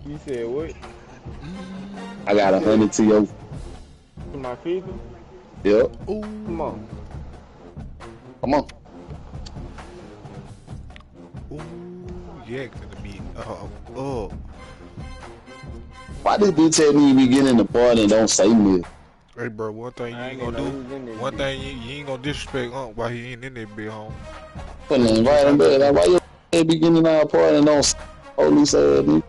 You said what? I got 100 to your. To my 50? Yep. Ooh. Come on. Come on. Ooh. Yeah, gonna be. Oh. Why this bitch had me be getting in the party and don't say me? Hey, bro, one thing you ain't gonna do. One thing you ain't gonna disrespect while he ain't in that big home. Put him right in bed. Like, why you be getting in our party and don't say police ass me?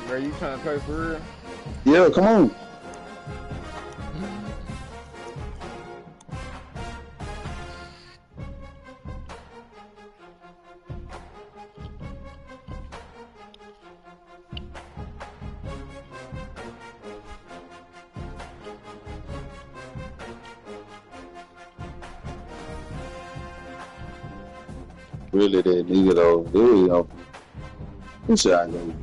Bro, you trying to play for real? Yeah, come on. Really, that nigga though, really, who should I go?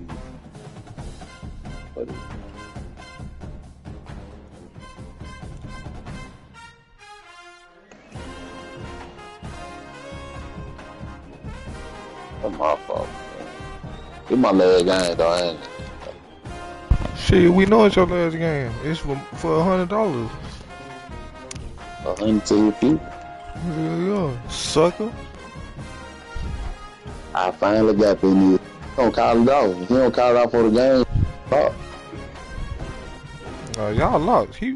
That's my fault, man. It's my last game, though. I ain't. Shit, we know it's your last game. It's for $100. 100 to your feet. Yeah, sucker. I finally got that nigga. He don't call it out. He don't call it out for the game. Y'all locked. He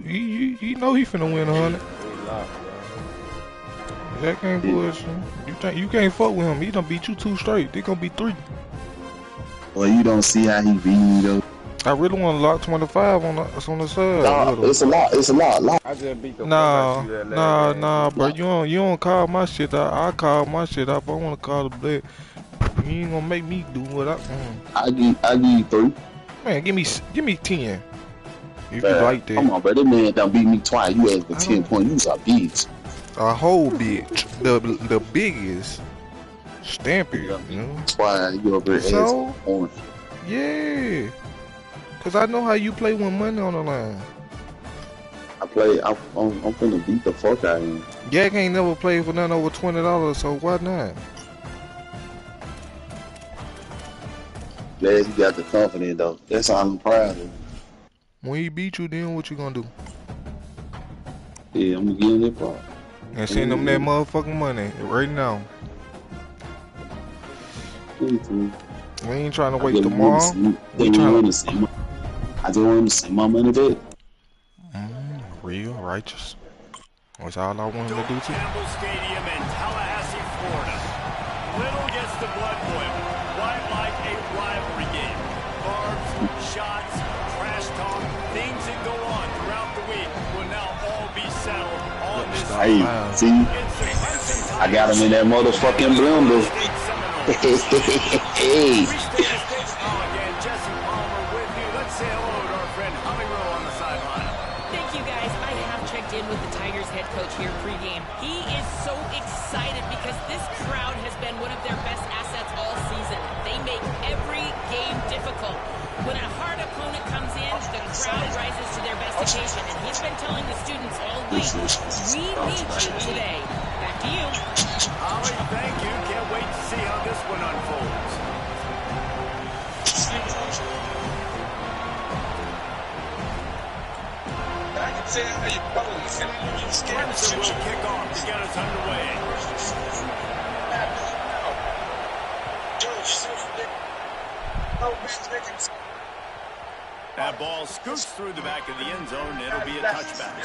know he finna win 100. That ain't bullshit. You can't fuck with him. He done beat you 2 straight. They gonna be 3. Well, you don't see how he beat me though. I really want to lock 25 on the side. Nah, it's a lot. It's a lot. I just beat the fuck Nah, out you that last nah, bro. You don't call my shit out. I call my shit out. If I want to call the black, you ain't gonna make me do what I. I give you 3. Man, give me 10. If you like that. Come on, bro. That man done beat me twice. You asked for 10 points. You was a bitch. A whole bitch. The biggest. Stamp it. You know? Twice. You over there So, asking. Yeah. Cause I know how you play with money on the line. I'm finna beat the fuck out of him. Jack ain't never played for nothing over $20, so why not? Glad he got the confidence though. That's all I'm proud of. When he beat you, then what you gonna do? Yeah, I'm gonna give him that part. And send them that motherfucking money right now. We ain't trying to wait tomorrow. I just want to see my money back. Real righteous. That's all I want him to do too. Campbell Stadium in Tallahassee, Florida. Little gets the blood boil. Right like a rivalry game. Barbs, shots, trash talk, things that go on throughout the week will now all be settled on this. Hey, see? I got him in that motherfucking blender. Hey. In with the Tigers head coach here pregame. He is so excited because this crowd has been one of their best assets all season. They make every game difficult. When a hard opponent comes in, the crowd rises to their best occasion, and he's been telling the students all week, we need you today. Back to you. Holly, thank you. Can't wait to see how this one unfolds. Clemson will kick off to get us underway. That ball scoots through the back of the end zone. It'll be a touchback.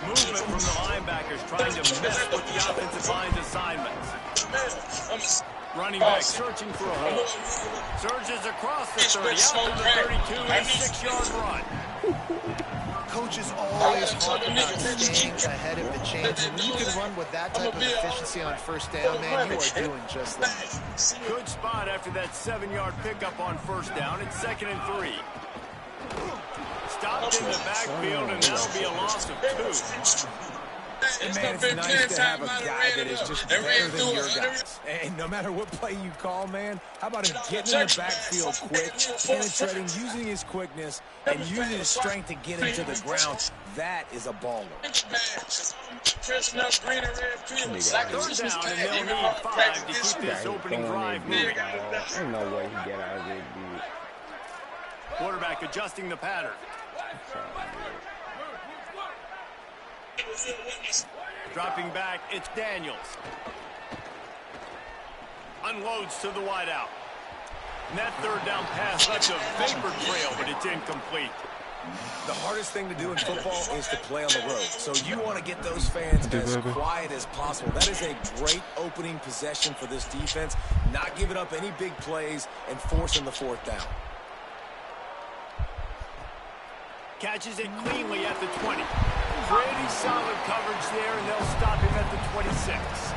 Movement from the linebackers trying to mess with the offensive line's assignments. Running back searching for a hole. Surges across the 30, out to the 32, a 6-yard run. Coaches always talk about staying ahead of the chains, and when you can run with that type of efficiency on first down, man, you are doing just that. Good spot after that 7-yard pickup on first down. It's 2nd and 3. stopped in the backfield, and that'll be a loss of 2. And man, it's nice to have a guy that is just better than your guys. And no matter what play you call, man, how about him getting in the backfield quick, penetrating, using his quickness, and using his strength to get into the ground. That is a baller. Third down, and they'll need 5 to keep this opening drive moving. Ain't no way he get out of this, dude. Quarterback adjusting the pattern. Dropping back, it's Daniels. Unloads to the wideout. And that third down pass left a vapor trail, but it's incomplete. The hardest thing to do in football is to play on the road. So you want to get those fans as quiet as possible. That is a great opening possession for this defense. Not giving up any big plays and forcing the fourth down. Catches it cleanly at the 20. Pretty solid coverage there, and they'll stop him at the 26.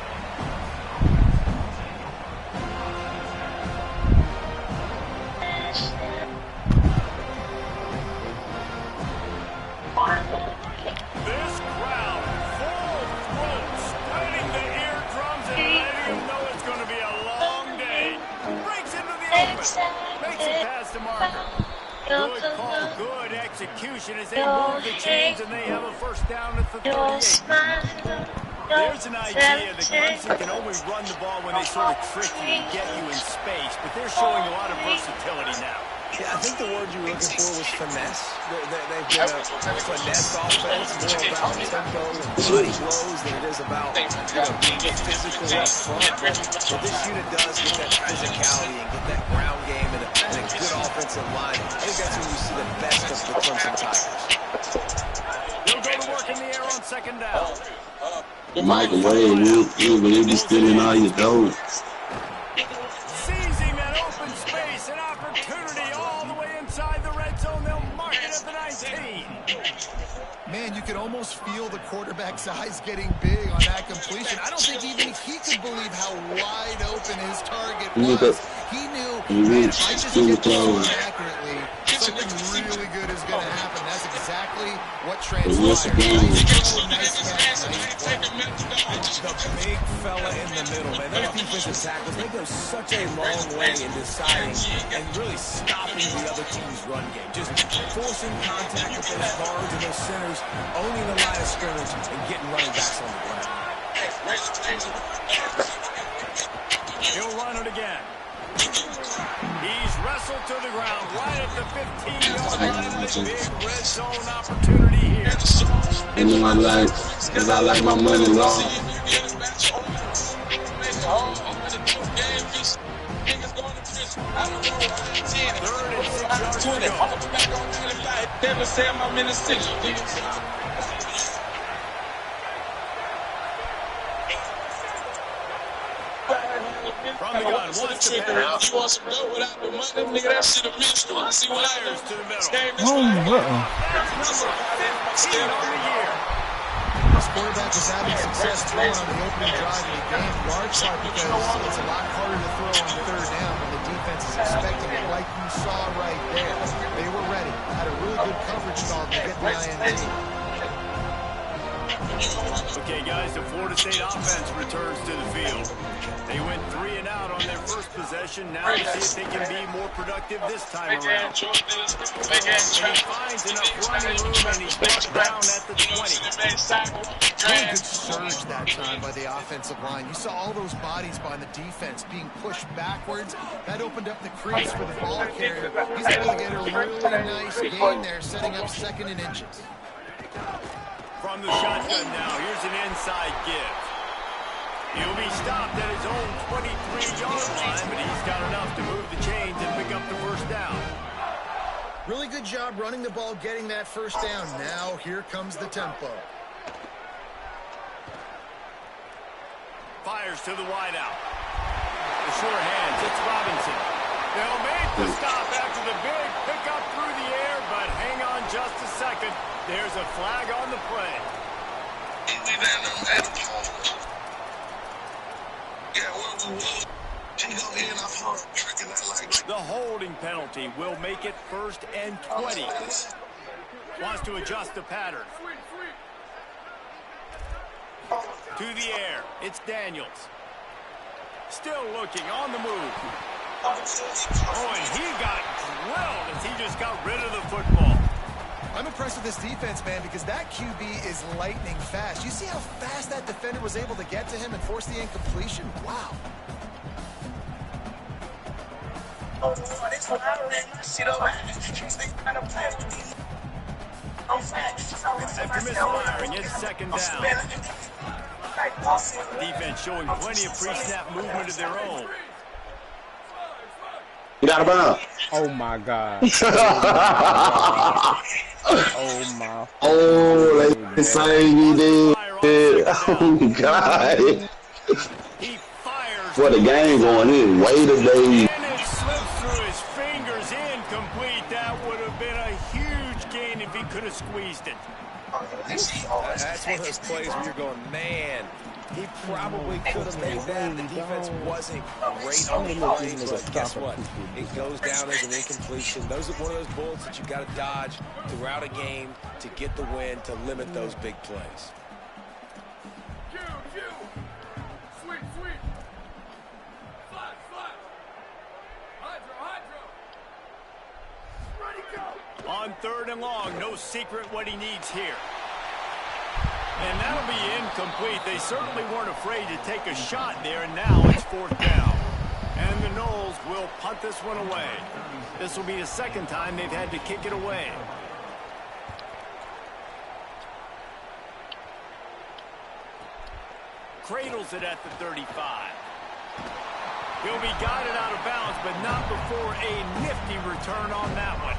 This crowd, full throat, spreading the eardrums and letting him know it's going to be a long day. Breaks into the open. Makes it past the marker. Good call, good execution as they move the chains, and they have a first down at the 38. There's an idea that Clemson can only run the ball when they sort of trick you and get you in space, but they're showing a lot of versatility now. Yeah, I think the word you were looking for was finesse. They've been a finesse offense, more about tempo and body blows than it is about being physical up front. But this unit does get that physicality and get that ground game and a good offensive line. I think that's when you see the best of the Clemson Tigers. They'll go to work in the air on second down. Michael Wade, you believe he's stealing all your dough. Seizing that open space, an opportunity all the way inside the red zone. They'll mark it at the 19. Man, you could almost feel the quarterback's eyes getting big on that completion. I don't think even he could believe how wide open his target was. He knew, man, if I just get this one accurately, something really good is going to happen. That's exactly what transpired. Nice catch. The big fella in the middle, man. Those defensive tackles, they go such a long way in deciding and really stopping the other team's run game. Just forcing contact with those guards and those centers, owning the line of scrimmage, and getting running backs on the ground. He'll run it again. He's wrestled to the ground right at the 15-yard line. This big red zone opportunity here. And my life, because I like my money long. From the gun, wants to pass. You want some dough without the money, nigga, that shit a mystery. See what Fires to the middle. This quarterback is having success throwing on the opening drive of the game, large part because it's a lot harder to throw on third down when the defense is expecting it, like you saw right there. They were ready, had a really good coverage call to get the INT. Okay, guys, the Florida State offense returns to the field. They went 3 and out on their first possession. Now to see if they can be more productive this time around. And he finds enough running room, and he's brought down at the 20. Really good surge that time by the offensive line. You saw all those bodies by the defense being pushed backwards. That opened up the crease for the ball carrier. He's able to get a really nice gain there, setting up 2nd and inches. From the shotgun now, here's an inside give. He'll be stopped at his own 23-yard line, but he's got enough to move the chains and pick up the first down. Really good job running the ball, getting that first down. Now here comes the tempo. Fires to the wideout. The sure hands, it's Robinson. They'll make the stop after the big pickup through the air, but hang on just a second. There's a flag on the play. The holding penalty will make it 1st and 20. Wants to adjust the pattern. To the air. It's Daniels. Still looking on the move. Oh, and he got drilled as he just got rid of the football. I'm impressed with this defense, man, because that QB is lightning fast. You see how fast that defender was able to get to him and force the incompletion? Wow. After misfiring, it's second down. Defense showing plenty of pre-snap movement of their own. Get out of bounds. Oh my God. Oh my. Oh, they say he did. Oh God. He fires. What a game going in. Way to be. And it slips through his fingers, incomplete. That would have been a huge gain if he could have squeezed it. That's one of those plays where you're going, man, he probably could have made that. The defense wasn't great on the play, but guess what? It goes down as an incompletion. Those are one of those bullets that you got to dodge throughout a game to get the win, to limit those big plays. On 3rd and long, no secret what he needs here. And that'll be incomplete. They certainly weren't afraid to take a shot there, and now it's 4th down. And the Noles will punt this one away. This will be the second time they've had to kick it away. Cradles it at the 35. He'll be guided out of bounds, but not before a nifty return on that one.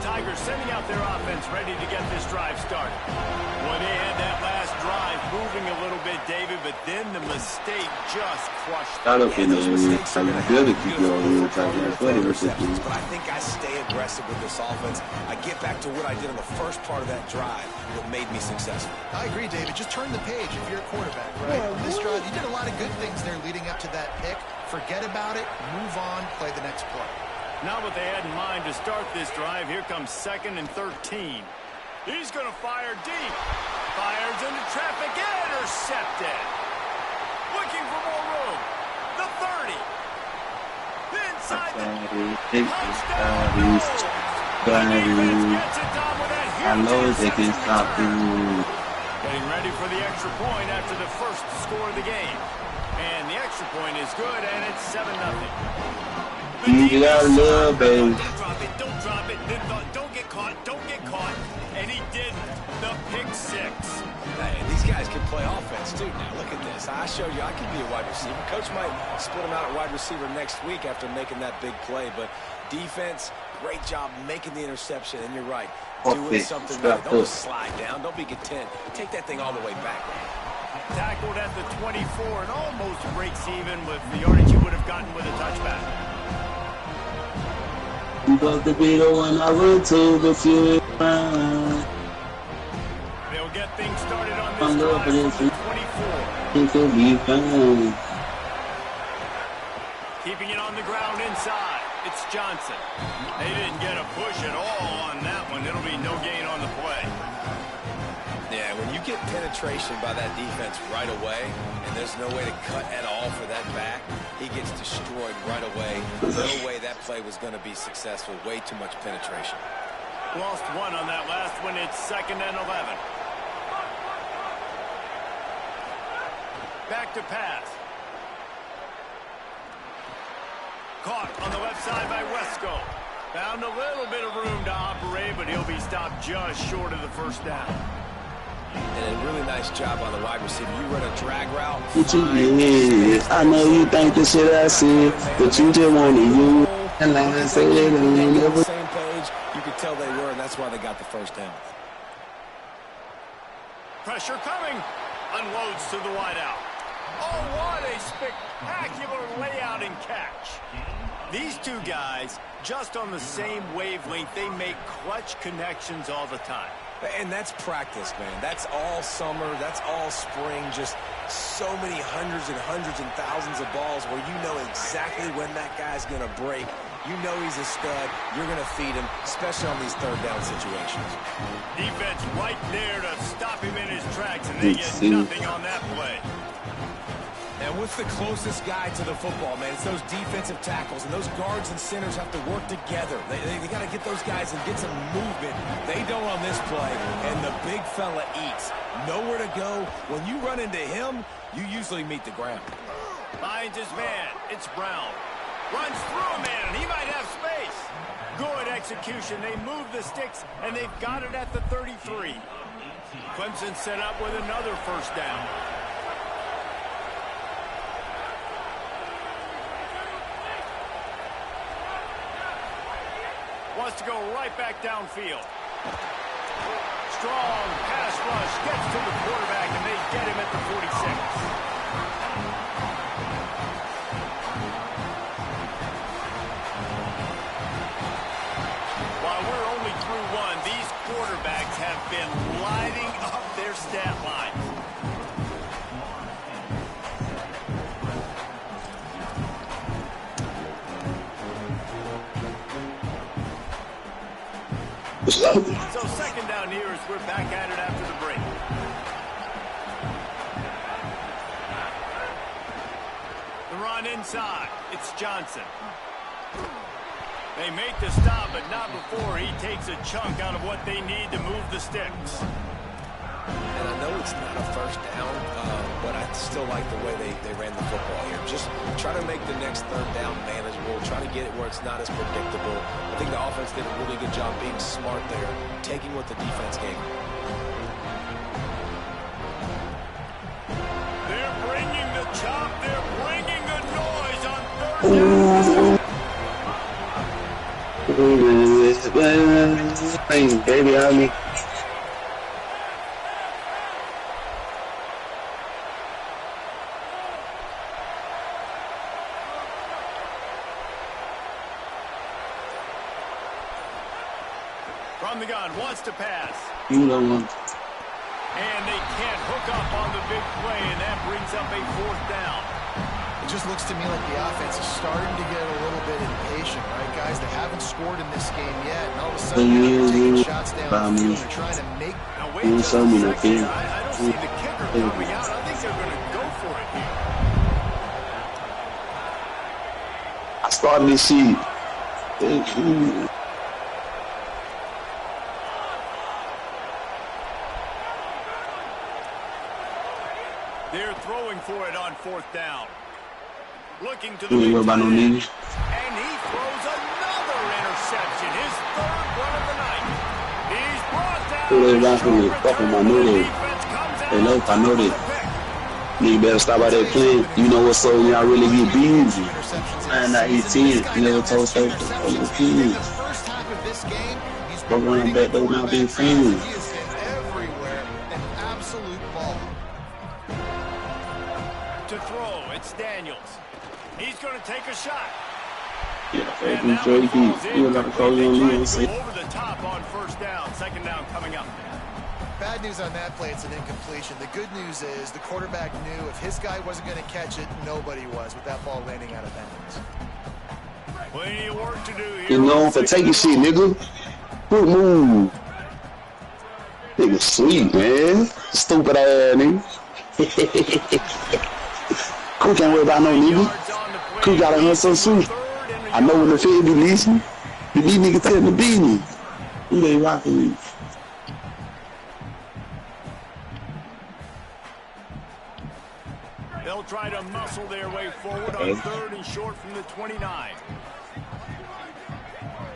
Tigers sending out their offense ready to get this drive started. Well, they had that last drive moving a little bit, David, but then the mistake just crushed them. And those mistakes are going to have interceptions, but I think I stay aggressive with this offense. I get back to what I did on the first part of that drive that made me successful. I agree, David. Just turn the page if you're a quarterback, right? On this drive, you did a lot of good things there leading up to that pick. Forget about it, move on, play the next play. Not what they had in mind to start this drive. Here comes 2nd and 13. He's going to fire deep. Fires into traffic. Intercepted. Looking for more room. The 30. Inside the touchdown. The defense gets it done with that huge interception. Getting ready for the extra point after the first score of the game. And the extra point is good, and it's 7-0. You gotta love, baby. Don't drop it, don't drop it. Don't get caught, don't get caught. And he did the pick 6. Hey, these guys can play offense, too. Now, look at this. I showed you I can be a wide receiver. Coach might split him out at wide receiver next week after making that big play. But defense, great job making the interception. And you're right, doing something right. Don't just slide down. Don't be content. Take that thing all the way back. Tackled at the 24 and almost breaks even with the yardage you would have gotten with a touchback. You got to be the one I run to, but you They'll get things started on this drive from the 24. it could be fine. Keeping it on the ground inside. It's Johnson. They didn't get a push at all on that one. It'll be no gain on the play. Yeah, when you get penetration by that defense right away, and there's no way to cut at all for that back, he gets destroyed right away. No way that play was going to be successful. Way too much penetration. Lost one on that last one. It's 2nd and 11. Back to pass. Caught on the left side by Wesco. Found a little bit of room to operate, but he'll be stopped just short of the 1st down. And a really nice job on the wide receiver. You run a drag route. What you did? I know you think the shit I said, but you just want to use. And like I said, on the same page, you could tell they were, and that's why they got the 1st down. Pressure coming. Unloads to the wideout. Oh, what a spectacular layout and catch. These two guys, just on the same wavelength, they make clutch connections all the time. And that's practice, man. That's all summer. That's all spring. Just so many hundreds and thousands of balls where you know exactly when that guy's going to break. You know he's a stud. You're going to feed him, especially on these third down situations. Defense right there to stop him in his tracks, and they get nothing on that play. And what's the closest guy to the football, man? It's those defensive tackles, and those guards and centers have to work together. They got to get those guys and get some movement. They don't on this play, and the big fella eats. Nowhere to go. When you run into him, you usually meet the ground. Finds his man. It's Brown. Runs through a man, and he might have space. Good execution. They move the sticks, and they've got it at the 33. Clemson set up with another first down. Wants to go right back downfield. Strong pass rush gets to the quarterback, and they get him at the 46. While we're only through one, these quarterbacks have been lighting up their stat lines. So second down here as we're back at it after the break. The run inside. It's Johnson. They make the stop, but not before he takes a chunk out of what they need to move the sticks. And I know it's not a first down, but I still like the way they ran the football here. Just try to make the next third down manageable. Try to get it where it's not as predictable. I think the offense did a really good job being smart there, taking what the defense gave them. They're bringing the chop. They're bringing the noise on third down. Baby, I mean. From the gun, wants to pass. You know what? And they can't hook up on the big play, and that brings up a fourth down. It just looks to me like the offense is starting to get a little bit impatient, right, guys? They haven't scored in this game yet, and all of a sudden they're taking shots down the field and trying to make... Now wait just a second here. I don't see the kicker coming out. I think they're going to go for it here. I started this shit. They're throwing for it on fourth down. Looking to the You ain't about no niggas. and he throws another interception. His third one of the night. He's brought down. Who they rocking with? Fucking my know that. Hey, look, I know that. Nigga better stop out there playing. You know what's so y'all really get busy. And I eat 10. You never told so. But running back, though, not being friends. He is everywhere, an absolute ball. To throw, it's Daniels. He's going to take a shot. Yeah, thank you, JD. You got to call you on me and say. Over the top on first down. Second down coming up. Bad news on that play, it's an incompletion. The good news is the quarterback knew if his guy wasn't going to catch it, nobody was with that ball landing out of bounds. Plenty of work to do here. You know for taking shit, nigga. Good move. Nigga sweet, man. Stupid ass nigga. Cool can't worry about no nigga. Cool got a hustle suit. I know when the field be listening. The B nigga tell the B nigga. Who they rocking with? They'll try to muscle their way forward on third and short from the 29.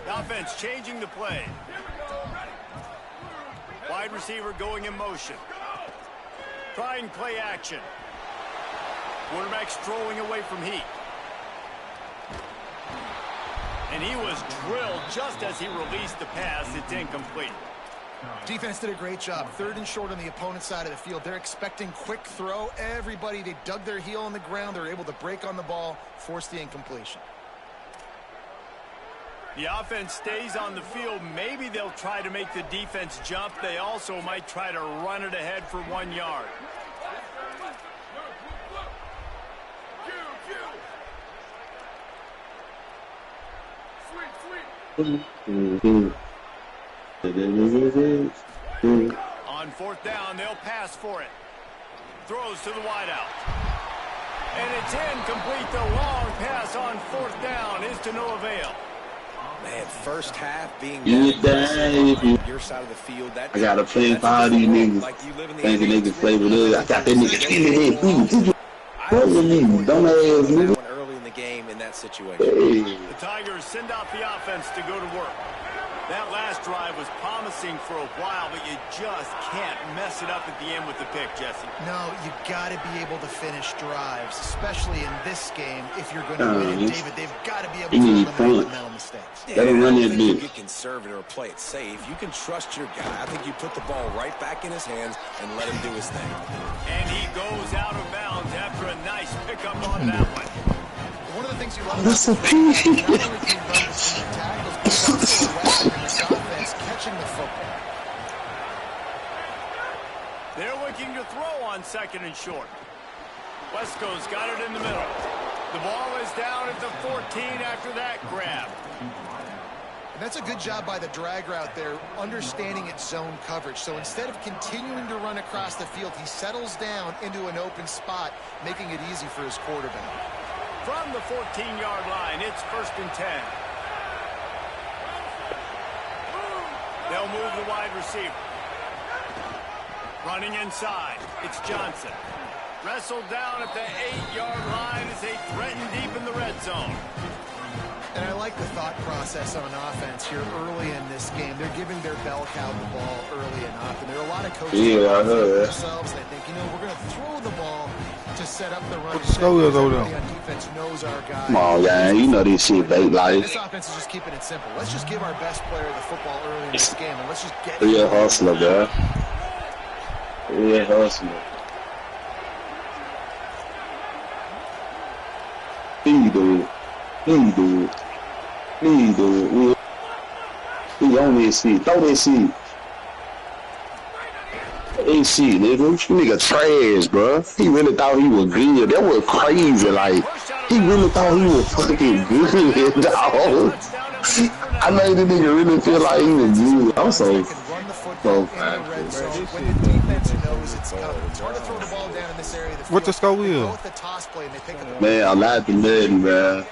The offense changing the play. Wide receiver going in motion. Trying play action. Quarterback strolling away from heat. And he was drilled just as he released the pass. It's incomplete. Defense did a great job. Third and short on the opponent's side of the field. They're expecting quick throw. Everybody, they dug their heel on the ground. They're able to break on the ball, force the incompletion. The offense stays on the field. Maybe they'll try to make the defense jump. They also might try to run it ahead for 1 yard. On fourth down, they'll pass for it. Throws to the wideout. And it's incomplete. The long pass on fourth down is to no avail. Man, first half being your side of the field. I got a plan for all these niggas. Thinking they can play with us. I got that nigga in there. Don't ass nigga. Early in the game in that situation. Hey. The Tigers send out the offense to go to work. That last drive was promising for a while, but you just can't mess it up at the end with the pick, Jesse. No, you got to be able to finish drives, especially in this game. If you're going to win, David, they've got to be able to eliminate the mental mistakes. Let him run that bitch. Get conservative or play it safe. You can trust your guy. I think you put the ball right back in his hands and let him do his thing. And he goes out of bounds after a nice pickup on that one. One of the things you love about the offense, not only can you run between tackles, but he's also a weapon in this offense, catching the football. They're looking to throw on second and short. Wesco's got it in the middle. The ball is down at the 14 after that grab. And that's a good job by the drag route there, understanding its zone coverage. So instead of continuing to run across the field, he settles down into an open spot, making it easy for his quarterback. From the 14-yard line, it's 1st and 10. They'll move the wide receiver. Running inside, it's Johnson. Wrestled down at the 8-yard line as they threaten deep in the red zone. And I like the thought process on offense here early in this game. They're giving their bell cow the ball early and often. There are a lot of coaches themselves that think, we're going to throw the ball to set up the run. What the score is over there? On defense knows our guy. Come on, guys. You know this shit, bait life. This offense is just keeping it simple. Let's just give our best player the football early in this game, and let's just get real hustler, bro. Real hustler. Please do it. Please do it. Please do it. We on this shit. Throw that shit. Ain't shit, nigga. This nigga trash, bro. He really thought he was good. That was crazy. Like, he really thought he was fucking good, dog. I made the nigga really feel like he was good. I'm so fine. What the score is? Man, I lied to nothing, man.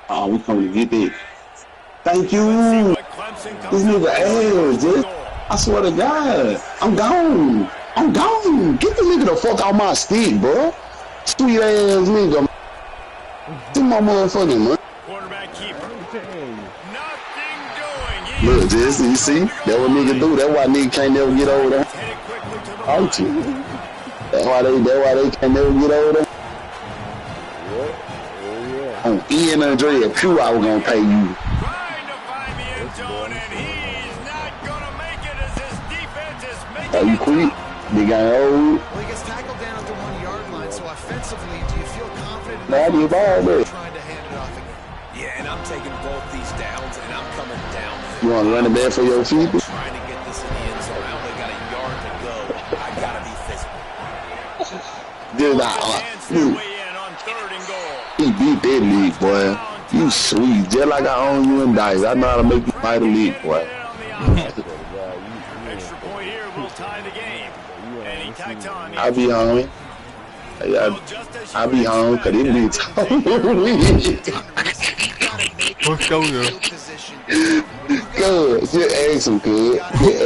Oh, we coming to get it. Thank you. This nigga ass, dude. I swear to God. I'm gone. I'm gone. Get the nigga the fuck out my stick, bro. Sweet ass nigga. See my motherfucking man. Quarterback keeper. Nothing doing. Look, Jesse, you see? That what nigga do. That's why nigga can't never get over there. Aren't you? That's why they can't never get over there. On Ian Andre, Pew, I was gonna pay you. Trying to find the end zone, and he's not gonna make it as his defense is making Are you it quick? tough. They got old. Well, he gets tackled down at the 1-yard line, so offensively, do you feel confident Nah, you ball there. trying to hand it off again? Yeah, and I'm taking both these downs, and I'm coming down. You want to run it back for your feet? Trying to get this in the end zone. I only got a yard to go. I gotta be physical. Dude, Hands their way in on 3rd and goal. he beat that league, boy. You sweet, just like I own you in dice. I know how to make you fight a league, boy. Extra point here will tie the game. And he tacks on. I be home. I be home, cause it be told. What's going on? Good, just ask him, good.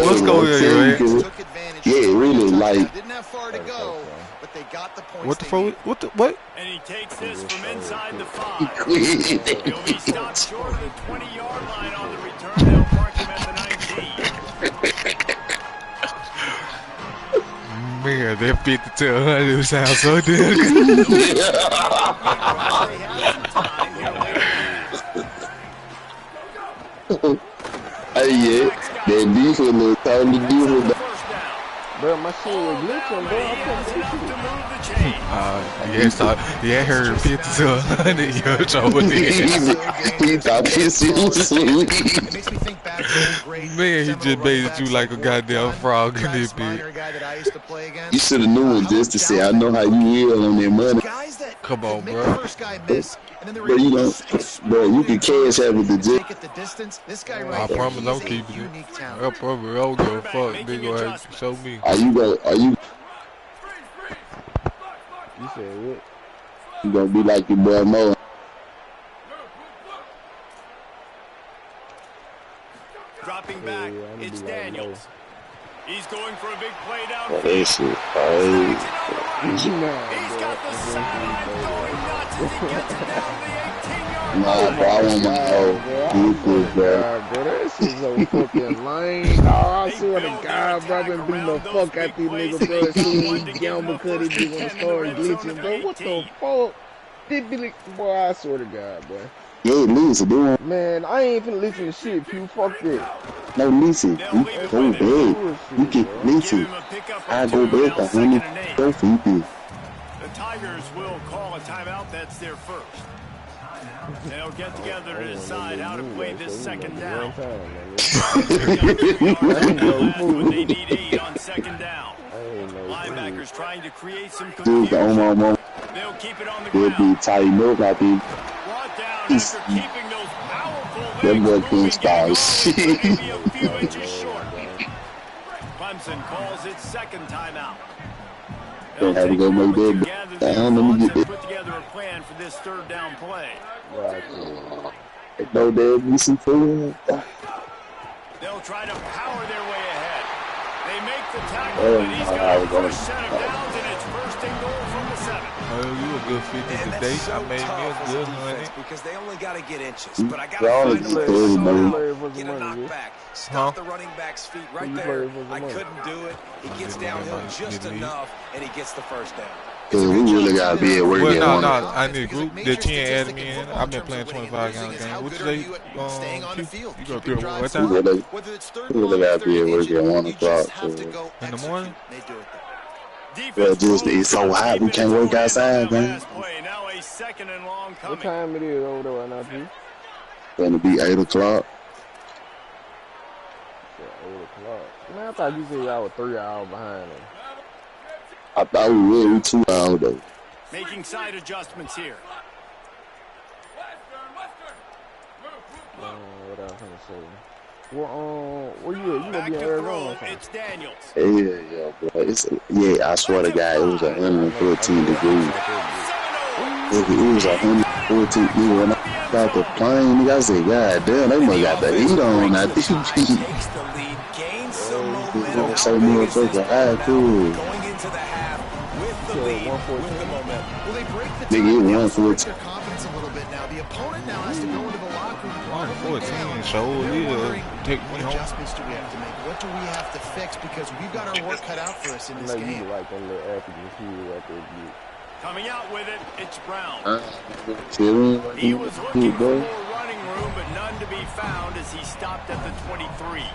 What's going on, man? Yeah, really, like. Didn't have far to go, but they got the points. What the fuck? What? And he takes this from inside the 5. He'll be stopped short of the 20-yard line on the return. They'll park him at the 19. Man, that 50 to 100 sounds so damn good. Hey, yeah, that defense was time to deal with that. Bro, my shit was glitching, bro. Yeah, I heard 50 to 100 yards over there. He thought this shit was sweet. Man, he just made you like a goddamn frog in this bitch. You should have known just to say, I know how you feel on that money. Guys that that Come on, make bro. the first guy miss, and then they were But you able know, to bro, you can cash that with the jet. take it the distance. This guy I right here, promise he I'm is a keeping it. unique I talent. promise I don't give a fuck. They gonna have to show me. Are you You said what? you gonna be like your boy Mo? Dropping back, I'm it's be like Daniels. He's going for a big play That downfield. shit He's Nah, got the sideline going nuts as he gets it down to the 18-yard Nah, line. bro, I want my I get this, bro. God, bro, that shit so fucking lame, dog. I swear to God, bro, I've been beating the fuck out these niggas, bro. As soon as he gamble, cut it, be wanna start glitching, bro. What the fuck? Boy, I swear to God, boy. Yeah, listen, dude. Man, I ain't finna listen to shit, Pew. Fuck that. No, listen. You go back. You can listen. I go back 100 for you. The Tigers will call a timeout. That's their first. They'll get together to decide how to play this second down. When they need 8 on second down. Linebackers trying to create some Dude, confusion. the They'll keep it on the they'll ground. be tighten up, I think. Brought down after keeping those powerful That legs boy moving, can't stop getting shit. maybe a few inches short. Clemson calls its second timeout. Don't have to go make that. Gather Damn, their let me thoughts get and that. put together a plan for this third down play. No, there'll be some food. They'll try to power their way ahead. They make the tackle, and he's got a fresh set of downs, and it's first and goal from the 7. Oh, you a good 50 And today. that's so I made me tough a as a good defense 100. because they only got to get inches. But I got to Y'all find a way just to played, somehow man. get a knockback. Stop the running back's feet right there. I couldn't do it. He gets downhill just enough, and he gets the first down. Cause we really gotta be at work Well, at no, 1. I need a group. The 10 added me in. I've been playing 25 game. What you say? You go through what We time? really gotta be at work at 1 o'clock. So. In the morning? Well, just it's so hot we can't work outside, man. Now a second and long What coming. time it is over there right now, Pew? Gonna be 8 o'clock. 8 o'clock. Man, I thought you said y'all were 3 hours behind them. I thought we were 2 hours though. Making side adjustments here. What else I'm gonna say? Well, where you at? You gonna Back be in to Arizona throw, or something? it's Daniels. Yeah, bro. I swear to God, it was 114 degrees. It was 114. Yeah, when I got the plane, nigga, I said, God damn, they must got the heat on. I think Takes the lead, gains some momentum. so How big is this motherfucking ball high, now? too. Going into the half with the lead, with the momentum. Well, they break the Nigga, tie. it They won also for break it. their confidence a little bit now. The opponent now has to go into the locker room. probably 114, down. so They're yeah, wondering, take me what home. adjustments do we have to make? What do we have to fix? Because we've got our work cut out for us in I this know you game. like them little African kids out there, dude. Coming out with it, it's Brown. Chilling, He was looking for bro. more running room, but none to be found as he stopped at the 23.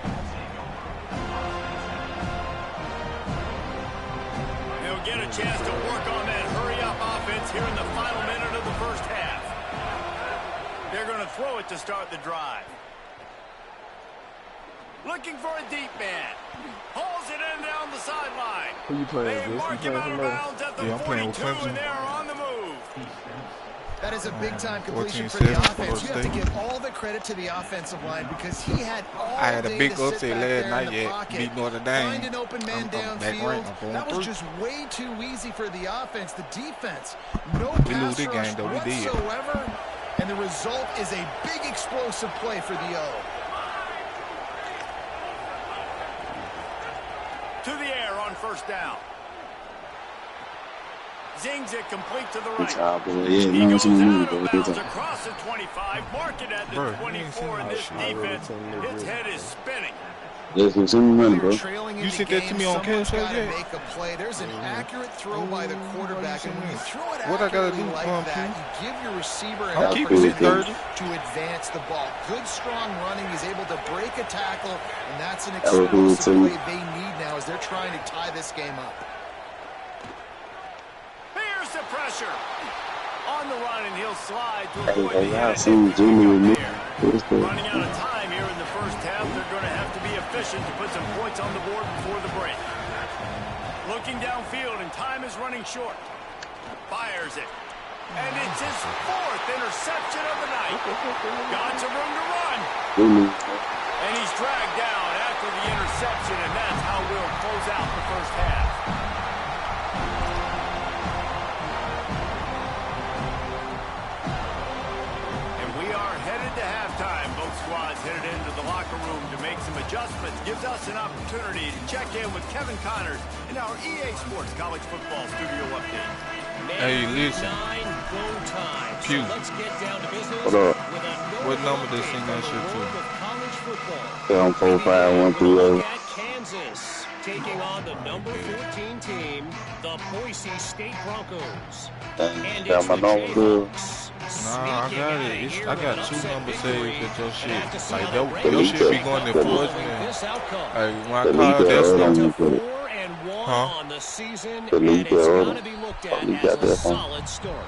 He'll get a chance to work on that hurry-up offense here in the final minute of the first half. They're going to throw it to start the drive. Looking for a deep man. Hauls it in down the sideline. Who you playing, They Jess? mark You him playing out of somebody? bounds at the Yeah, I'm playing with 42, Clemson. and they're on the move. That is a big-time completion 14-7 for the for offense. You have to State. give all the credit to the offensive line because he had all I had a day big to sit upset back last there in night the yet. pocket, Beat Notre Dame. find an open man I'm back downfield. ranked. I'm going That was through. just way too easy for the offense. The defense, no We lose pass this rush game, though. We did. whatsoever, and the result is a big explosive play for the O. To the air on first down. Zings it complete to the right. Yeah, He no, goes it's on me, out bro. of bounds across the 25, mark it at the Bro, 24, and this defense, its head is spinning. Yes, it's in the money, bro. Trailing in You the sent that to game, me on someone's cash gotta yet? make a play. There's an accurate throw by the quarterback, and when you throw it What I gotta accurately do, like Q? that, you give your receiver an I'm keeping it opportunity 30. to advance the ball. Good, strong running. He's able to break a tackle, and that's an That was good, explosive too. play they need now as they're trying to tie this game up. Here's the pressure. On the run, and he'll slide to Hey, avoid the I hit. seen Jimmy with me. Running out of time here in the first half. They're going to have to be efficient to put some points on the board before the break. Looking downfield, and time is running short. Fires it. And it's his 4th interception of the night. Got some room to run. And he's dragged down after the interception, and that's how we'll close out the first half. And we are headed to halftime. Both squads headed into the locker room to make some adjustments. Gives us an opportunity to check in with Kevin Connors in our EA Sports College Football Studio Update. Hey, listen. Q. What up? What number they sing that shit to? 745-130. Kansas taking on the number 14 team, the Boise State Broncos. And Got my number good. Nah, I got it. I got 2 numbers saved at your shit. Like, your shit be going to fudge, man. Like, when I call that stuff. Huh? On the season, and it's got to be looked at as a solid start.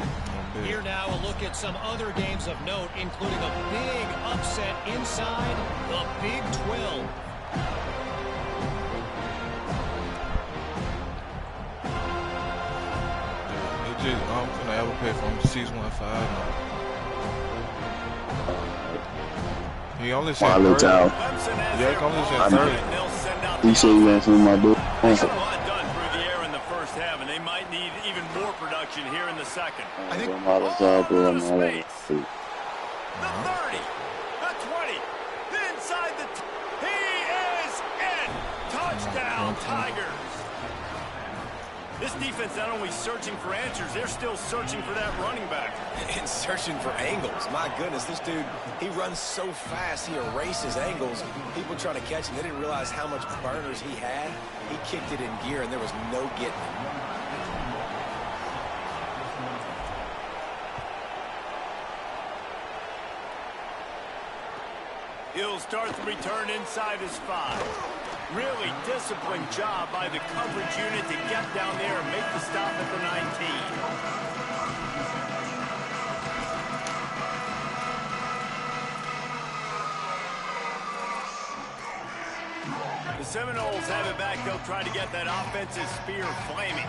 Here now, a look at some other games of note, including a big upset inside the Big 12. I'm gonna ever pay for him 615 now. He only said 30. Yeah, he only said 30. He said you asked me my dude. Here in the second. I think the 30, the 20, inside the he is in. Touchdown Tigers. This defense not only searching for answers, they're still searching for that running back. And searching for angles. My goodness, this dude, he runs so fast, he erases angles. People trying to catch him, they didn't realize how much burners he had. He kicked it in gear, and there was no getting him. He'll start the return inside his 5. Really disciplined job by the coverage unit to get down there and make the stop at the 19. The Seminoles have it back. They'll try to get that offensive spear flaming.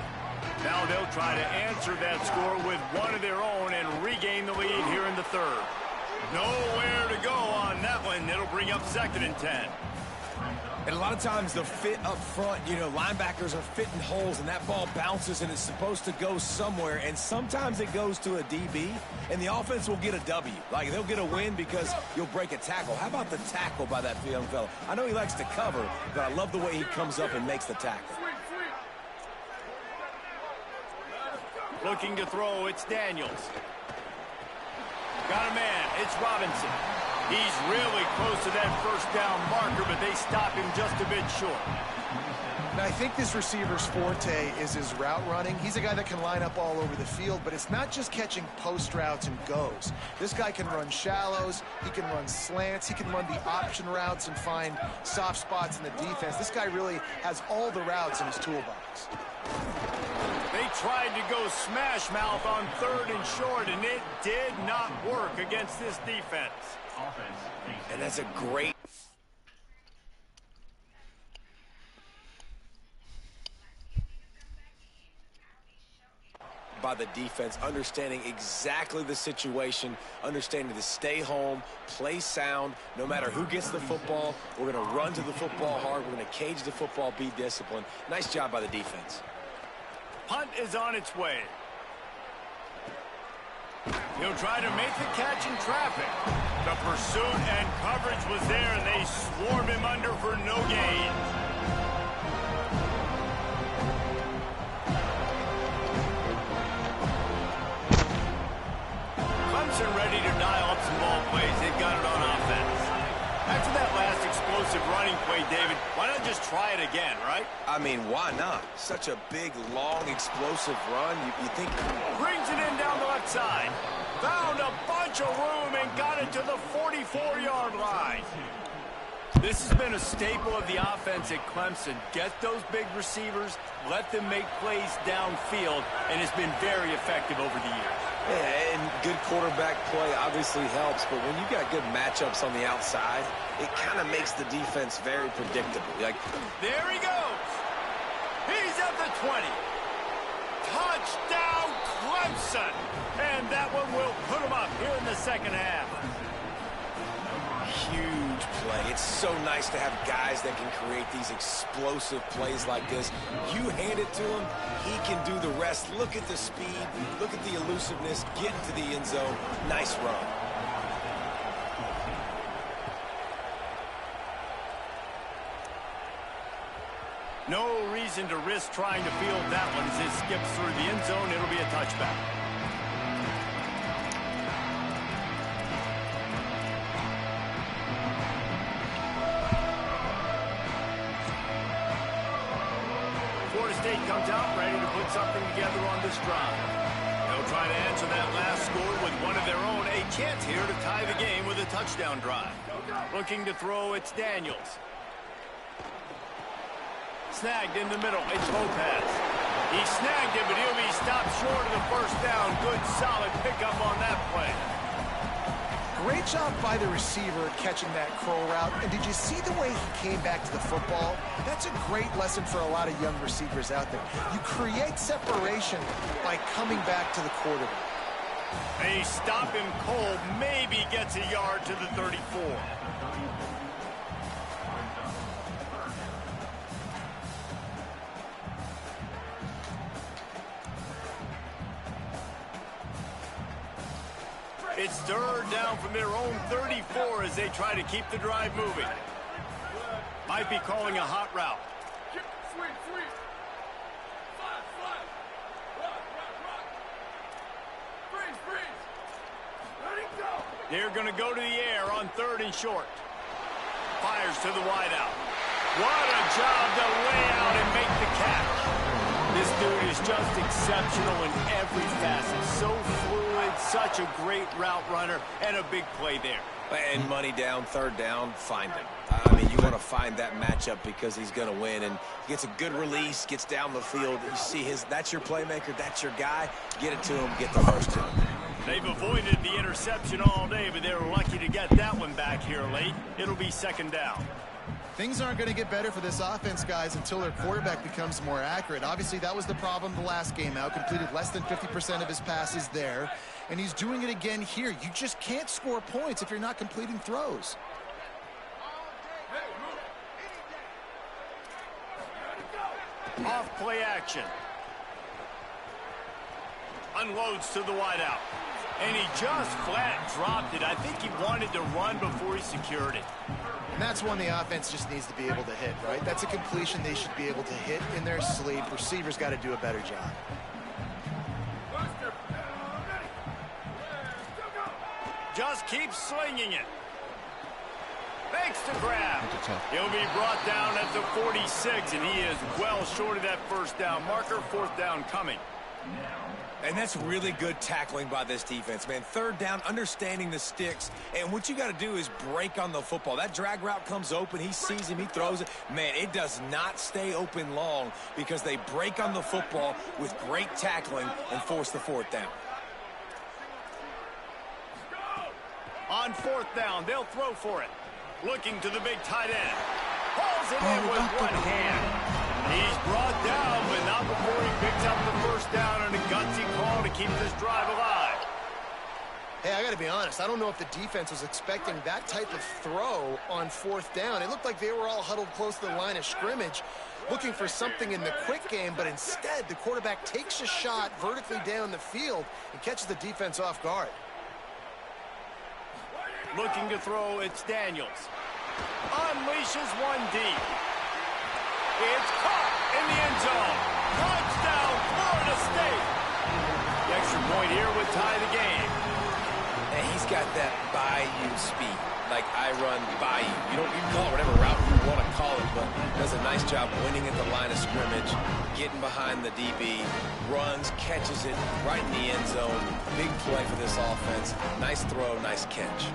Now they'll try to answer that score with one of their own and regain the lead here in the 3rd. Nowhere to go on that one. It'll bring up 2nd and 10. And a lot of times the fit up front, you know, linebackers are fitting holes and that ball bounces and it's supposed to go somewhere. And sometimes it goes to a DB and the offense will get a W. Like they'll get a win because you'll break a tackle. How about the tackle by that young fella? I know he likes to cover, but I love the way he comes up and makes the tackle. Looking to throw, it's Daniels. Got a man, it's Robinson. He's really close to that first down marker, but they stop him just a bit short. Now, I think this receiver's forte is his route running. He's a guy that can line up all over the field, but it's not just catching post routes and goes. This guy can run shallows, he can run slants, he can run the option routes and find soft spots in the defense. This guy really has all the routes in his toolbox. They tried to go smash mouth on 3rd and short, and it did not work against this defense. And that's a great... by the defense, understanding exactly the situation, understanding to stay home, play sound, no matter who gets the football. We're going to run to the football hard. We're going to cage the football, be disciplined. Nice job by the defense. Punt is on its way. He'll try to make the catch in traffic. The pursuit and coverage was there, and they swarmed him under for no gain. Clemson ready to dial up some ball plays. They've got it on offense. After that last explosive running play, David, why not just try it again, right? I mean, why not? Such a big, long, explosive run. You think... Brings it in down the left side. Found a bunch of room and got it to the 44-yard line. This has been a staple of the offense at Clemson. Get those big receivers, let them make plays downfield, and it's been very effective over the years. Yeah, and good quarterback play obviously helps, but when you got good matchups on the outside, it kind of makes the defense very predictable. Like, there he goes. He's at the 20. Touchdown, Clemson. And second half. Huge play. It's so nice to have guys that can create these explosive plays like this. You hand it to him, he can do the rest. Look at the speed. Look at the elusiveness. Get into the end zone. Nice run. No reason to risk trying to field that one as it skips through the end zone. It'll be a touchback. Florida State comes out ready to put something together on this drive. They'll try to answer that last score with one of their own. A chance here to tie the game with a touchdown drive. Looking to throw, it's Daniels. Snagged in the middle, it's Lopez. He snagged it, but he'll be stopped short of the first down. Good, solid pickup on that play. Great job by the receiver catching that crow route. And did you see the way he came back to the football? That's a great lesson for a lot of young receivers out there. You create separation by coming back to the quarterback. They stop him cold, maybe gets a yard to the 34. It's third down from their own 34 as they try to keep the drive moving. Might be calling a hot route. They're going to go to the air on third and short. Fires to the wideout. What a job to lay out and make the catch. This dude is just exceptional in every facet. So fluid, such a great route runner, and a big play there. And money down, third down, find him. I mean, you want to find that matchup because he's going to win. And gets a good release, gets down the field. You see that's your playmaker, that's your guy. Get it to him, get the first down. They've avoided the interception all day, but they were lucky to get that one back here late. It'll be second down. Things aren't going to get better for this offense, guys, until their quarterback becomes more accurate. Obviously, that was the problem the last game out. Completed less than 50% of his passes there. And he's doing it again here. You just can't score points if you're not completing throws. Off play action. Unloads to the wideout. And he just flat dropped it. I think he wanted to run before he secured it. And that's one the offense just needs to be able to hit, right? That's a completion they should be able to hit in their sleep. Receivers got to do a better job. Just keep slinging it. Makes the grab. He'll be brought down at the 46, and he is well short of that first down marker. Fourth down coming. And that's really good tackling by this defense, man. Third down, understanding the sticks. And what you got to do is break on the football. That drag route comes open. He sees him. He throws it. Man, it does not stay open long because they break on the football with great tackling and force the fourth down. On fourth down, they'll throw for it. Looking to the big tight end. Pulls it in with one hand. He's brought down, but not before he picks up the first down on a gutsy call to keep this drive alive. Hey, I got to be honest. I don't know if the defense was expecting that type of throw on fourth down. It looked like they were all huddled close to the line of scrimmage, looking for something in the quick game, but instead the quarterback takes a shot vertically down the field and catches the defense off guard. Looking to throw, it's Daniels. Unleashes one deep. It's caught in the end zone. Touchdown, Florida State. The extra point here would tie the game. And he's got that bayou speed. Like I run bayou. You can call it whatever route you want to call it, but does a nice job winning at the line of scrimmage, getting behind the DB, runs, catches it right in the end zone. Big play for this offense. Nice throw, nice catch.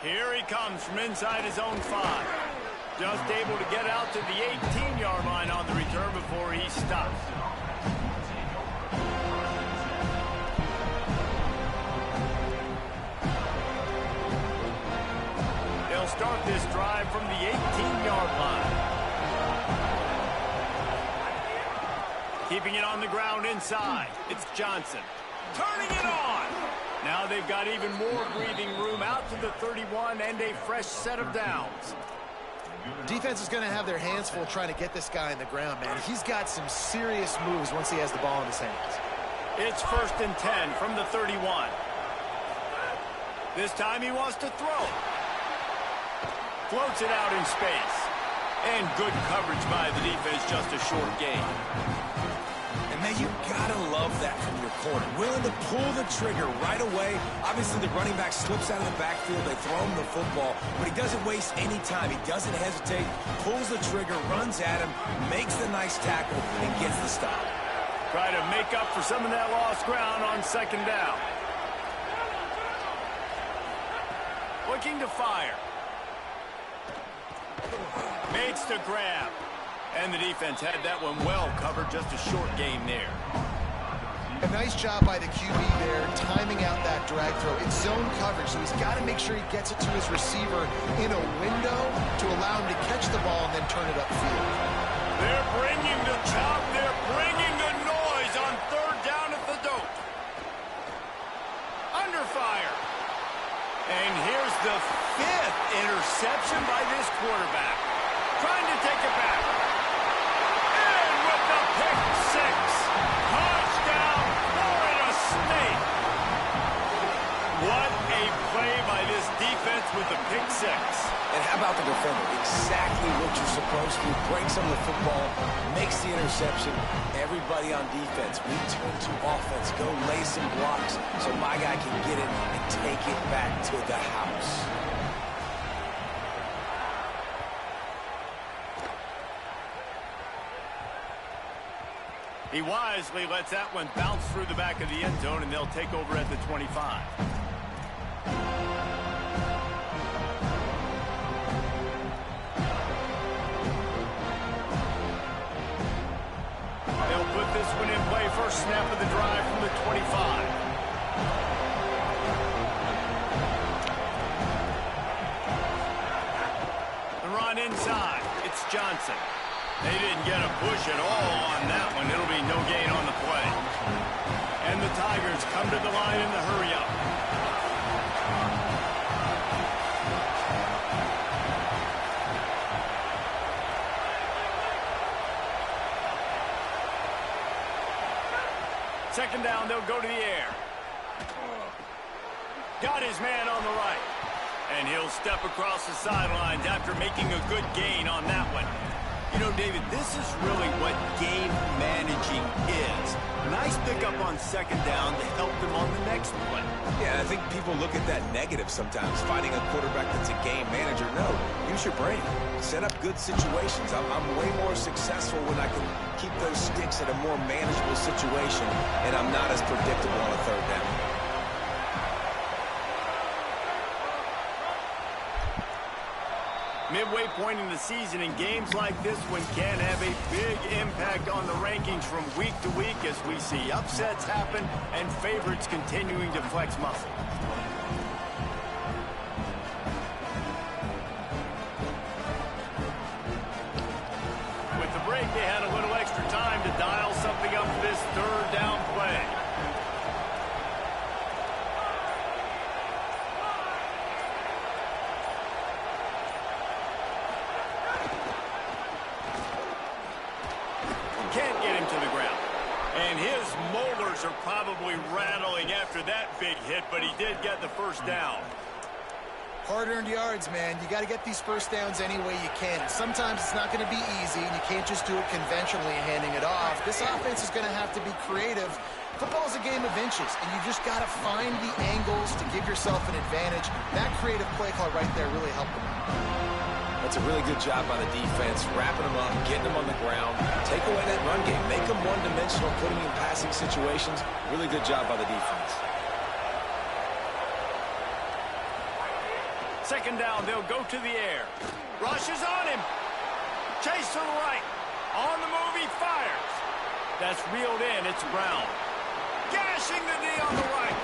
Here he comes from inside his own 5. Just able to get out to the 18-yard line on the return before he stops. They'll They'll start this drive from the 18-yard line. Keeping it on the ground inside. It's Johnson. Turning it on. Now they've got even more breathing room out to the 31 and a fresh set of downs. Defense is going to have their hands full trying to get this guy in the ground, man. He's got some serious moves once he has the ball in his hands. It's 1st and 10 from the 31. This time he wants to throw. Floats it out in space. And good coverage by the defense, just a short gain. And man, you gotta love that from your corner. Willing to pull the trigger right away. Obviously, the running back slips out of the backfield. They throw him the football, but he doesn't waste any time. He doesn't hesitate, pulls the trigger, runs at him, makes the nice tackle, and gets the stop. Try to make up for some of that lost ground on 2nd down. Looking to fire. Makes the grab. And the defense had that one well covered, just a short gain there. A nice job by the QB there, timing out that drag throw. It's zone coverage, so he's got to make sure he gets it to his receiver in a window to allow him to catch the ball and then turn it upfield. They're bringing the chop. They're bringing the noise on 3rd down at the dope. Under fire. And here's the 5th interception by this quarterback. Trying to take it back. And with the pick 6. Touchdown, Florida State. What a play by this defense with the pick 6. And how about the defender? Exactly what you're supposed to. Breaks on the football, makes the interception. Everybody on defense, we turn to offense. Go lay some blocks so my guy can get it and take it back to the house. He wisely lets that one bounce through the back of the end zone, and they'll take over at the 25. They'll put this one in play. First snap of the drive from the 25. The run inside. It's Johnson. They didn't get a push at all on that one. It'll be no gain on the play. And the Tigers come to the line in the hurry-up. Second down, they'll go to the air. Got his man on the right. And he'll step across the sidelines after making a good gain on that one. You know, David, this is really what game managing is. Nice pickup on 2nd down to help them on the next play. Yeah, I think people look at that negative sometimes, finding a quarterback that's a game manager. No, use your brain. Set up good situations. I'm way more successful when I can keep those sticks at a more manageable situation, and I'm not as predictable on a 3rd down. Midway point in the season, and games like this one can have a big impact on the rankings from week to week as we see upsets happen and favorites continuing to flex muscle. With the break, they had a little extra time to dial something up for this 3rd down play. Can't get him to the ground. And his molars are probably rattling after that big hit, but he did get the 1st down. Hard-earned yards, man. You got to get these 1st downs any way you can. Sometimes it's not going to be easy, and you can't just do it conventionally handing it off. This offense is going to have to be creative. Football is a game of inches, and you just got to find the angles to give yourself an advantage. That creative play call right there really helped them out. That's a really good job by the defense, wrapping them up, getting them on the ground, take away that run game, make them one-dimensional, putting them in passing situations. Really good job by the defense. 2nd down, they'll go to the air. Rush is on him. Chase to the right. On the move, he fires. That's reeled in. It's Brown. Gashing the knee on the right.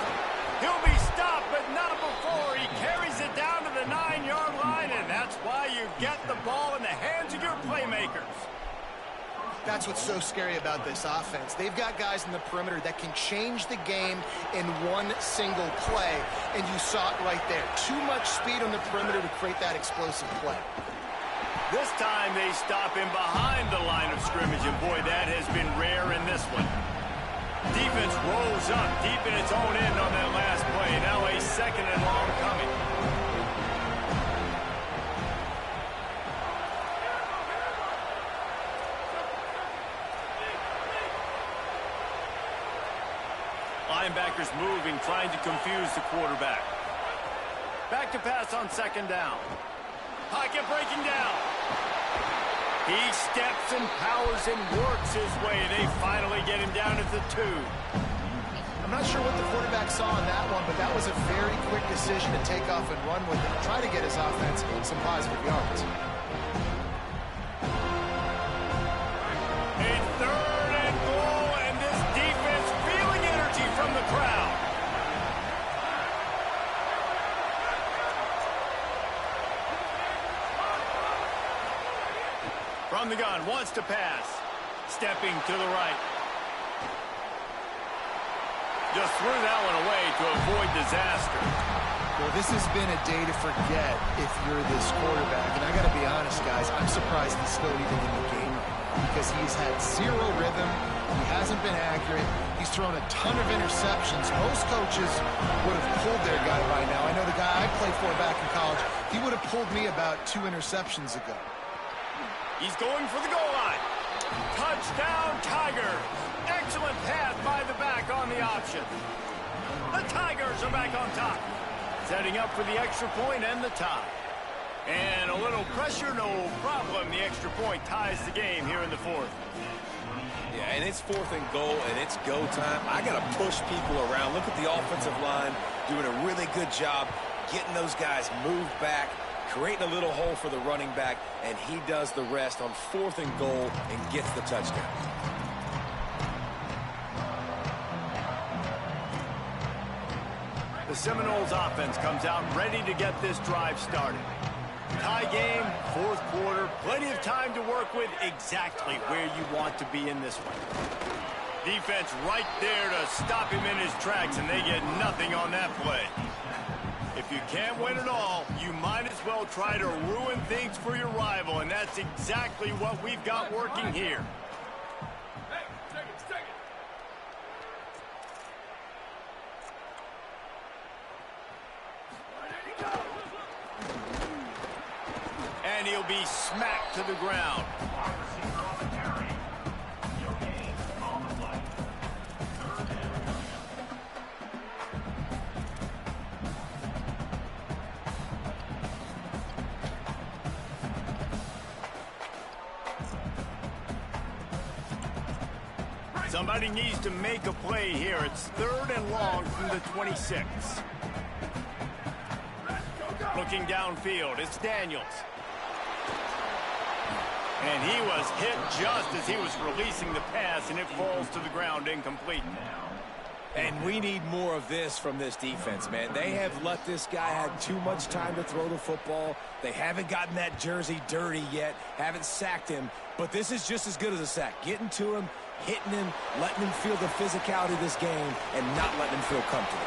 He'll be stopped, but not before. He carries it down to the 9-yard line get the ball in the hands of your playmakers. That's what's so scary about this offense. They've got guys in the perimeter that can change the game in one single play, and you saw it right there. Too much speed on the perimeter to create that explosive play. This time they stop him behind the line of scrimmage, and boy, that has been rare in this one. Defense rolls up deep in its own end on that last play. Now a second and long coming. Linebackers moving, trying to confuse the quarterback. Back to pass on second down. Pocket breaking down. He steps and powers and works his way. They finally get him down at the 2. I'm not sure what the quarterback saw on that one, but that was a very quick decision to take off and run with it, try to get his offense some positive yards. A third and goal, and this defense feeling energy from the crowd. From the gun, wants to pass. Stepping to the right. Just threw that one away to avoid disaster. Well, this has been a day to forget if you're this quarterback. And I got to be honest, guys, I'm surprised he's still even in the game right now because he's had zero rhythm. He hasn't been accurate. He's thrown a ton of interceptions. Most coaches would have pulled their guy by now. I know the guy I played for back in college, he would have pulled me about 2 interceptions ago. He's going for the goal line. Touchdown, Tigers. Excellent pass by the back on the option. The Tigers are back on top. Setting up for the extra point and the tie. And a little pressure, no problem. The extra point ties the game here in the 4th. Yeah, and it's 4th and goal, and it's go time. I got to push people around. Look at the offensive line doing a really good job getting those guys moved back, creating a little hole for the running back, and he does the rest on 4th and goal and gets the touchdown. The Seminoles offense comes out ready to get this drive started. Tie game, 4th quarter, plenty of time to work with, exactly where you want to be in this one. Defense right there to stop him in his tracks, and they get nothing on that play. If you can't win it all, you might as well try to ruin things for your rival, and that's exactly what we've got working here. And he'll be smacked to the ground. Somebody needs to make a play here. It's 3rd and long from the 26. Looking downfield, it's Daniels. And he was hit just as he was releasing the pass, and it falls to the ground incomplete. And we need more of this from this defense, man. They have let this guy have too much time to throw the football. They haven't gotten that jersey dirty yet, haven't sacked him. But this is just as good as a sack. Getting to him, hitting him, letting him feel the physicality of this game, and not letting him feel comfortable.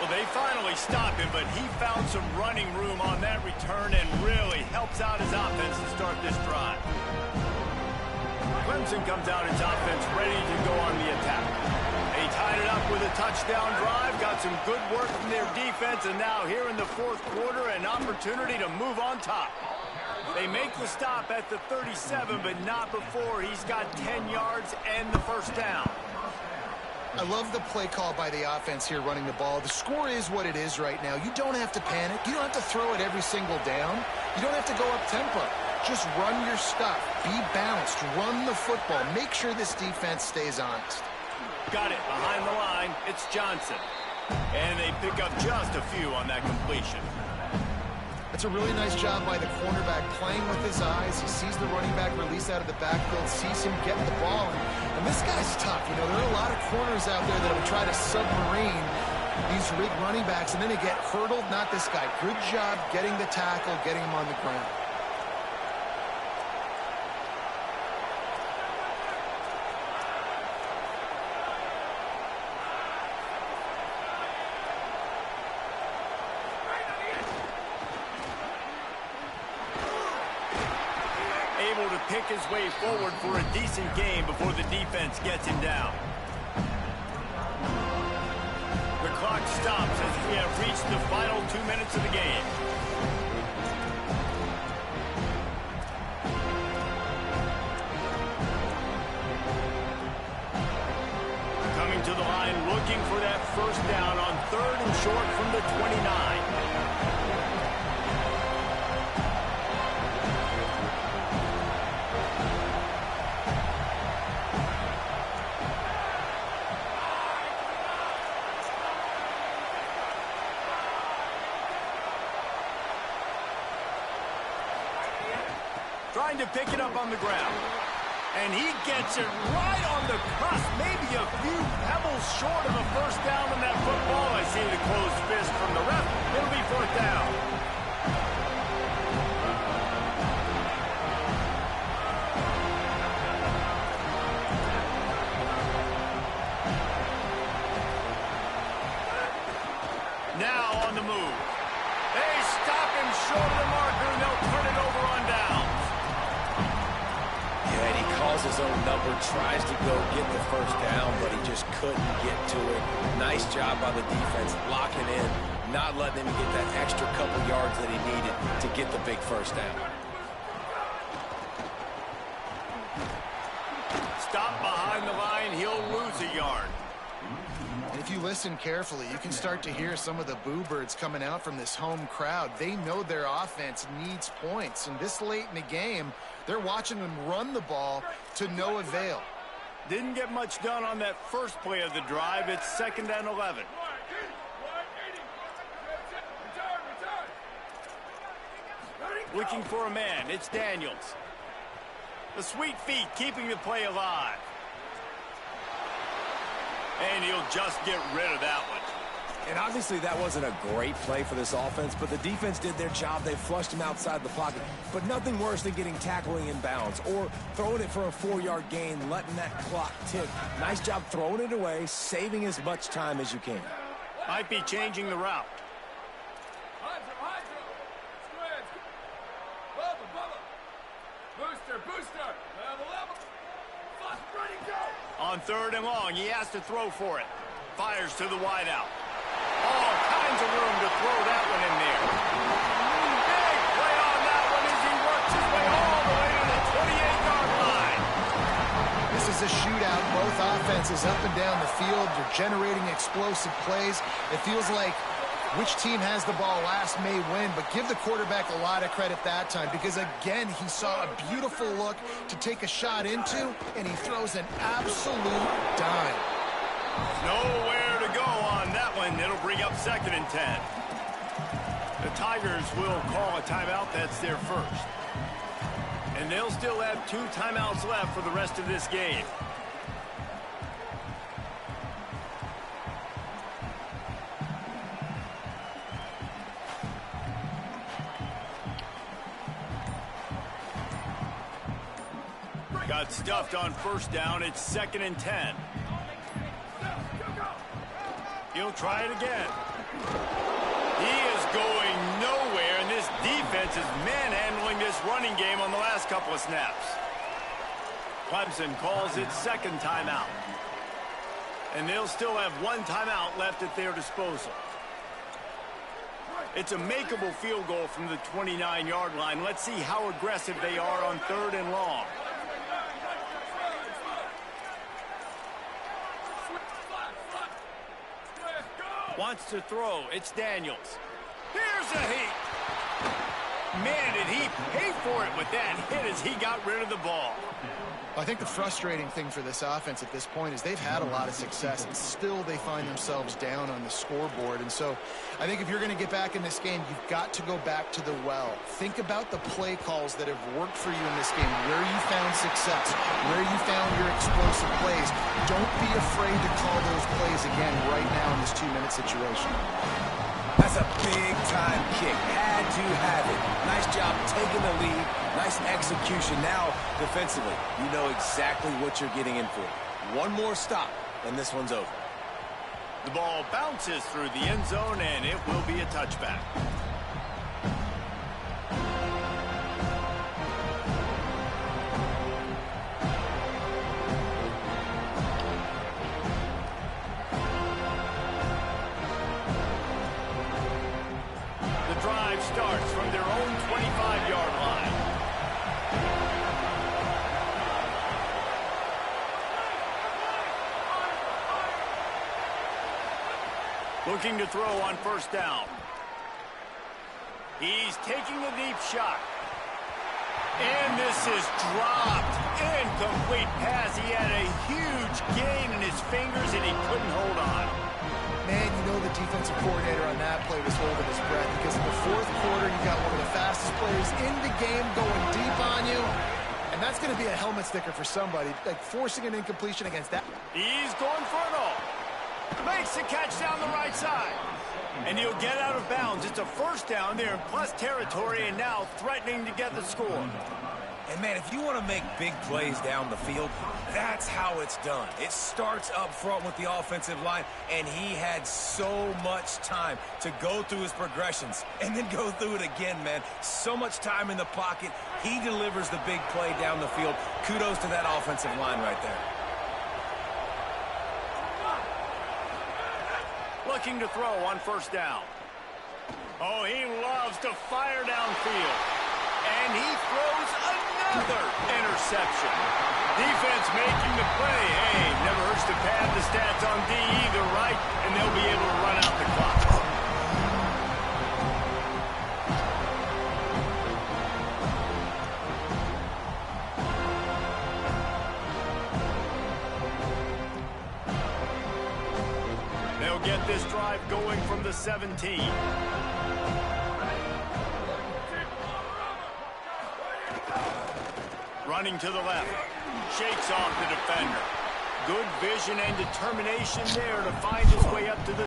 Well, they finally stopped him, but he found some running room on that return and really helps out his offense to start this drive. Clemson comes out its offense ready to go on the attack. They tied it up with a touchdown drive, got some good work from their defense, and now here in the 4th quarter, an opportunity to move on top. They make the stop at the 37, but not before he's got 10 yards and the first down. I love the play call by the offense here running the ball. The score is what it is right now. You don't have to panic. You don't have to throw it every single down. You don't have to go up tempo. Just run your stuff. Be balanced. Run the football. Make sure this defense stays honest. Got it. Behind the line, it's Johnson. And they pick up just a few on that completion. That's a really nice job by the cornerback playing with his eyes. He sees the running back release out of the backfield, sees him get the ball. And this guy's tough. You know, there are a lot of corners out there that will try to submarine these big running backs, and then they get hurdled. Not this guy. Good job getting the tackle, getting him on the ground. able to pick his way forward for a decent game before the defense gets him down. The clock stops as we have reached the final 2 minutes of the game. Coming to the line, looking for that first down on 3rd and short from the 29. Trying to pick it up on the ground. And he gets it right on the cusp, maybe a few pebbles short of a first down on that football. I see the closed fist from the ref. It'll be 4th down. Now on the move. They stop him short of the marker, and they'll turn it over on downs. Yeah, and he calls his own number, tries to go get the first down, but he just couldn't get to it. Nice job by the defense, locking in, not letting him get that extra couple yards that he needed to get the big first down. Stop behind the line, he'll lose a yard. And if you listen carefully, you can start to hear some of the boo birds coming out from this home crowd. They know their offense needs points, and this late in the game, they're watching them run the ball to no avail. Didn't get much done on that first play of the drive. It's 2nd and 11. Looking for a man. It's Daniels. The sweet feet keeping the play alive. And he'll just get rid of that one. And obviously that wasn't a great play for this offense, but the defense did their job. They flushed him outside the pocket. But nothing worse than getting tackling in bounds or throwing it for a 4-yard gain, letting that clock tick. Nice job throwing it away, saving as much time as you can. Might be changing the route. On 3rd and long, he has to throw for it. Fires to the wideout. All kinds of room to throw that one in there. Big play on that one as he works his way all the way to the 28-yard line. This is a shootout. Both offenses up and down the field. They're generating explosive plays. It feels like which team has the ball last may win, but give the quarterback a lot of credit that time because, again, he saw a beautiful look to take a shot into, and he throws an absolute dime. Nowhere to go on that one. It'll bring up 2nd and 10. The Tigers will call a timeout. That's their first. And they'll still have 2 timeouts left for the rest of this game. Got stuffed on first down. It's 2nd and 10. He'll try it again. He is going nowhere, and this defense is manhandling this running game on the last couple of snaps. Clemson calls its 2nd timeout. And they'll still have 1 timeout left at their disposal. It's a makeable field goal from the 29-yard line. Let's see how aggressive they are on 3rd and long. Wants to throw. It's Daniels. Here's a heat. Man, did he pay for it with that hit as he got rid of the ball. I think the frustrating thing for this offense at this point is they've had a lot of success, and still they find themselves down on the scoreboard. And so I think if you're going to get back in this game, you've got to go back to the well. Think about the play calls that have worked for you in this game, where you found success, where you found your explosive plays. Don't be afraid to call those plays again right now in this 2-minute situation. That's a big-time kick. Had to have it. Nice job taking the lead. Nice execution. Now, defensively, you know exactly what you're getting in for. One more stop, and this one's over. The ball bounces through the end zone, and it will be a touchback. Looking to throw on first down. He's taking a deep shot. And this is dropped. Incomplete pass. He had a huge gain in his fingers, and he couldn't hold on. Man, you know the defensive coordinator on that play was holding his breath because in the fourth quarter, you got one of the fastest players in the game going deep on you. And that's going to be a helmet sticker for somebody, like forcing an incompletion against that. He's going for it all. Makes the catch down the right side. And he'll get out of bounds. It's a first down there in plus territory and now threatening to get the score. And, man, if you want to make big plays down the field, that's how it's done. It starts up front with the offensive line, and he had so much time to go through his progressions and then go through it again, man. So much time in the pocket. He delivers the big play down the field. Kudos to that offensive line right there. Looking to throw on first down. Oh, he loves to fire downfield. And he throws another interception. Defense making the play. Hey, never hurts to pad the stats on D either, right? And they'll be able to run out the clock. They'll get this drive going from the 17. Running to the left. Shakes off the defender. Good vision and determination there to find his way up to the